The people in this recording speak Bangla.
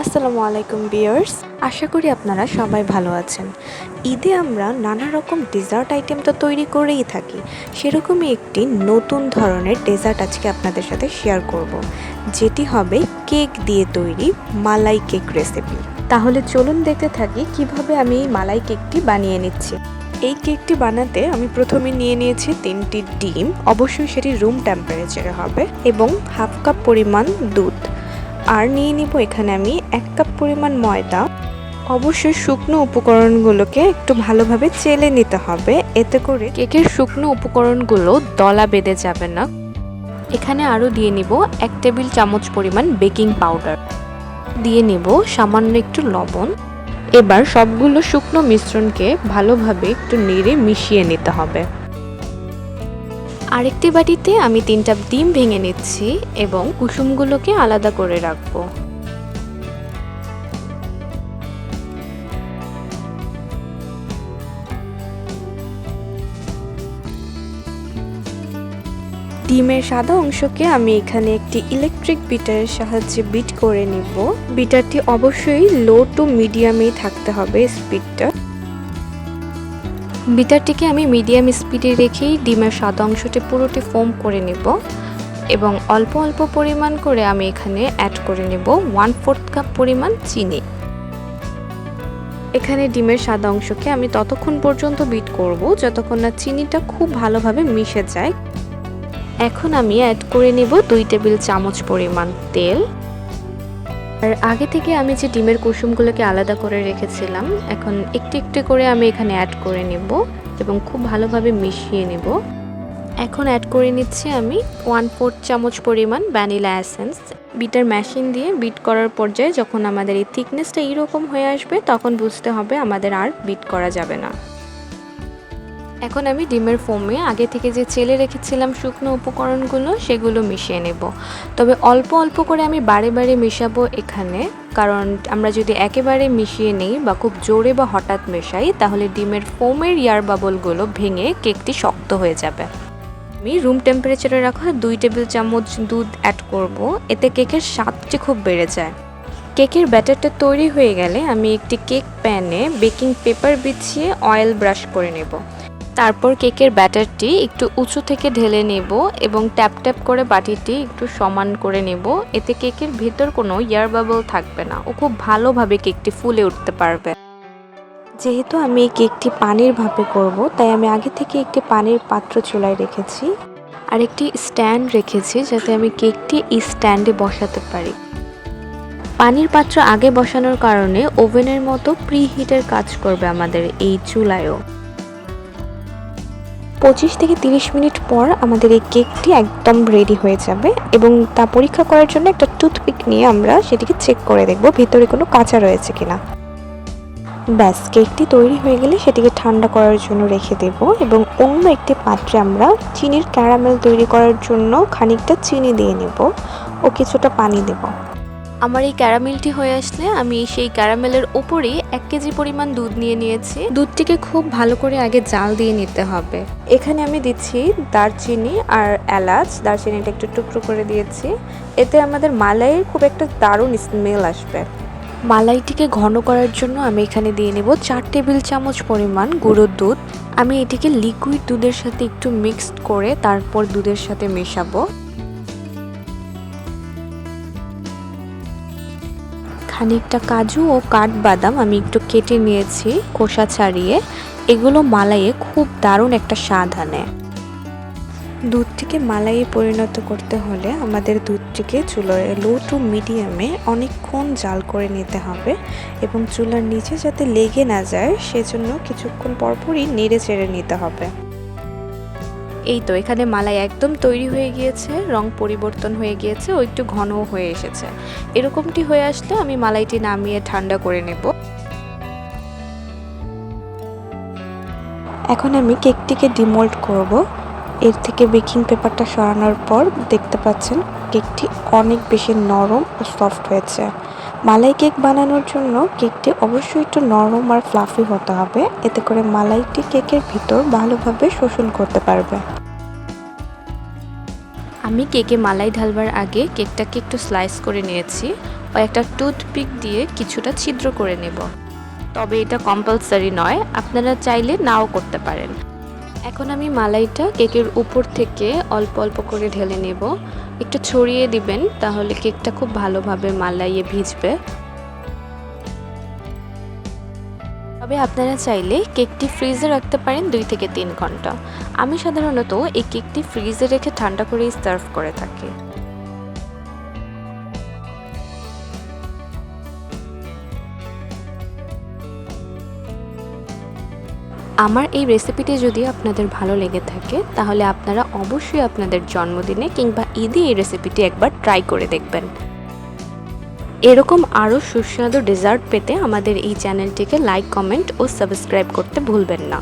আসসালামু আলাইকুম ভিউয়ার্স, আশা করি আপনারা সবাই ভালো আছেন। ঈদে আমরা নানা রকম ডেজার্ট আইটেম তো তৈরি করেই থাকি, সেরকমই একটি নতুন ধরনের ডেজার্ট আজকে আপনাদের সাথে শেয়ার করব, যেটি হবে কেক দিয়ে তৈরি মালাই কেক রেসিপি। তাহলে চলুন দেখতে থাকি কিভাবে আমি এই মালাই কেকটি বানিয়ে নিচ্ছি। এই কেকটি বানাতে আমি প্রথমে নিয়ে নিয়েছি 3টি ডিম, অবশ্যই সেটি রুম টেম্পারেচারে হবে, এবং হাফ কাপ পরিমাণ দুধ। আর নিয়ে নিব এখানে আমি 1 কাপ পরিমাণ ময়দা। অবশ্যই শুকনো উপকরণগুলোকে একটু ভালোভাবে চেলে নিতে হবে, এতে করে কেকের শুকনো উপকরণগুলো দলা বেঁধে যাবে না। এখানে আরও দিয়ে নিব 1 টেবিল চামচ পরিমাণ বেকিং পাউডার, দিয়ে নিব সামান্য একটু লবণ। এবার সবগুলো শুকনো মিশ্রণকে ভালোভাবে একটু নেড়ে মিশিয়ে নিতে হবে। আরেকটি বাটিতে আমি 3টা ডিম ভেঙে নিচ্ছি এবং কুসুমগুলোকে আলাদা করে রাখবো। ডিমের সাদা অংশকে আমি এখানে একটি ইলেকট্রিক বিটারের সাহায্যে বিট করে নিব। বিটারটি অবশ্যই লো টু মিডিয়ামেই থাকতে হবে স্পিডটা। বিটারটিকে আমি মিডিয়াম স্পিডে রেখেই ডিমের সাদা অংশটি পুরোটি ফোম করে নেব, এবং অল্প অল্প পরিমাণ করে আমি এখানে অ্যাড করে নেব 1/4 কাপ পরিমাণ চিনি। এখানে ডিমের সাদা অংশকে আমি ততক্ষণ পর্যন্ত বিট করব যতক্ষণ না চিনিটা খুব ভালোভাবে মিশে যায়। এখন আমি অ্যাড করে নেব 2 টেবিল চামচ পরিমাণ তেল। আর আগে থেকে আমি যে ডিমের কুসুমগুলোকে আলাদা করে রেখেছিলাম, এখন একটু একটু করে আমি এখানে অ্যাড করে নেব এবং খুব ভালোভাবে মিশিয়ে নেব। এখন অ্যাড করে নিচ্ছি আমি 1/4 চামচ পরিমাণ ভ্যানিলা এসেন্স। বিটার মেশিন দিয়ে বিট করার পর্যায়ে যখন আমাদের এই থিকনেসটা এইরকম হয়ে আসবে, তখন বুঝতে হবে আমাদের আর বিট করা যাবে না। এখন আমি ডিমের ফোমে আগে থেকে যে চেলে রেখেছিলাম শুকনো উপকরণগুলো, সেগুলো মিশিয়ে নেব। তবে অল্প অল্প করে আমি বারে বারে মেশাবো এখানে, কারণ আমরা যদি একেবারে মিশিয়ে নেই বা খুব জোরে বা হঠাৎ মেশাই, তাহলে ডিমের ফোমের এয়ার বাবলগুলো ভেঙে কেকটি শক্ত হয়ে যাবে। আমি রুম টেম্পারেচারে রাখা 2 টেবিল চামচ দুধ অ্যাড করব, এতে কেকের স্বাদটি খুব বেড়ে যায়। কেকের ব্যাটারটা তৈরি হয়ে গেলে আমি একটি কেক প্যানে বেকিং পেপার বিছিয়ে অয়েল ব্রাশ করে নেব। তারপর কেকের ব্যাটারটি একটু উঁচু থেকে ঢেলে নেব এবং ট্যাপ ট্যাপ করে বাটিটি একটু সমান করে নেব। এতে কেকের ভেতর কোনো এয়ার বাবল থাকবে না, ও খুব ভালোভাবে কেকটি ফুলে উঠতে পারবে। যেহেতু আমি এই কেকটি পানির ভাপে করব, তাই আমি আগে থেকে একটি পানির পাত্র চুলায় রেখেছি আর একটি স্ট্যান্ড রেখেছি, যাতে আমি কেকটি এই স্ট্যান্ডে বসাতে পারি। পানির পাত্র আগে বসানোর কারণে ওভেনের মতো প্রিহিটের কাজ করবে আমাদের এই চুলায়ও। 25 থেকে 30 মিনিট পর আমাদের এই কেকটি একদম রেডি হয়ে যাবে, এবং তা পরীক্ষা করার জন্য একটা টুথপিক নিয়ে আমরা সেটিকে চেক করে দেখব ভেতরে কোনো কাঁচা রয়েছে কিনা। ব্যাস, কেকটি তৈরি হয়ে গেলে সেটিকে ঠান্ডা করার জন্য রেখে দেব, এবং অন্য একটি পাত্রে আমরা চিনির ক্যারামেল তৈরি করার জন্য খানিকটা চিনি দিয়ে নেব ও কিছুটা পানি দেব। আমার এই ক্যারামেলটি হয়ে আসলে আমি সেই ক্যারামেলের ওপরেই 1 কেজি পরিমাণ দুধ নিয়ে নিয়েছি। দুধটিকে খুব ভালো করে আগে জাল দিয়ে নিতে হবে। এখানে আমি দিচ্ছি দারচিনি আর এলাচ। দারচিনিটা একটু টুকরো করে দিয়েছি, এতে আমাদের মালাইয়ের খুব একটা দারুণ স্মেল আসবে। মালাইটিকে ঘন করার জন্য আমি এখানে দিয়ে নেব 4 টেবিল চামচ পরিমাণ গুঁড়ো দুধ। আমি এটিকে লিকুইড দুধের সাথে একটু মিক্সড করে তারপর দুধের সাথে মেশাবো। খানিকটা কাজু ও কাঠবাদাম আমি একটু কেটে নিয়েছি খোসা ছাড়িয়ে, এগুলো মালাইয়ে খুব দারুণ একটা স্বাদ আনে। দুধটিকে মালাইয়ে পরিণত করতে হলে আমাদের দুধটিকে চুলার লো টু মিডিয়ামে অনেকক্ষণ জাল করে নিতে হবে, এবং চুলার নিচে যাতে লেগে না যায় সেজন্য কিছুক্ষণ পরপরই নেড়ে চেড়ে নিতে হবে। এই তো এখানে মালাই একদম তৈরি হয়ে গিয়েছে, রং পরিবর্তন হয়ে গিয়েছে ও একটু ঘনও হয়ে এসেছে। এরকমটি হয়ে আসলে আমি মালাইটি নামিয়ে ঠান্ডা করে নেব। এখন আমি কেকটিকে ডিমোল্ড করব। এর থেকে বেকিং পেপারটা সরানোর পর দেখতে পাচ্ছেন কেকটি অনেক বেশি নরম ও সফট হয়েছে। মালাই কেক বানানোর জন্য কেকটি অবশ্যই একটু নরম আর ফ্লাফি হতে হবে, এতে করে মালাইটি কেকের ভিতর ভালোভাবে শোষণ করতে পারবে। আমি কেকে মালাই ঢালবার আগে কেকটাকে একটু স্লাইস করে নিয়েছি। ও একটা টুথপিক দিয়ে কিছুটা ছিদ্র করে নেব। তবে এটা কম্পালসারি নয়, আপনারা চাইলে নাও করতে পারেন। এখন আমি মালাইটা কেকের উপর থেকে অল্প অল্প করে ঢেলে নেব। একটু ছড়িয়ে দিবেন, তাহলে কেকটা খুব ভালোভাবে মালাইয়ে ভিজবে। তবে আপনারা চাইলে কেকটি ফ্রিজে রাখতে পারেন 2 থেকে 3 ঘন্টা। আমি সাধারণত এই কেকটি ফ্রিজে রেখে ঠান্ডা করেই সার্ভ করে থাকি। আমার এই রেসিপিটি যদি আপনাদের ভালো লেগে থাকে, তাহলে আপনারা অবশ্যই আপনাদের জন্মদিনে কিংবা ঈদে এই রেসিপিটি একবার ট্রাই করে দেখবেন। এরকম আরও সুস্বাদু ডেজার্ট পেতে আমাদের এই চ্যানেলটিকে লাইক, কমেন্ট ও সাবস্ক্রাইব করতে ভুলবেন না।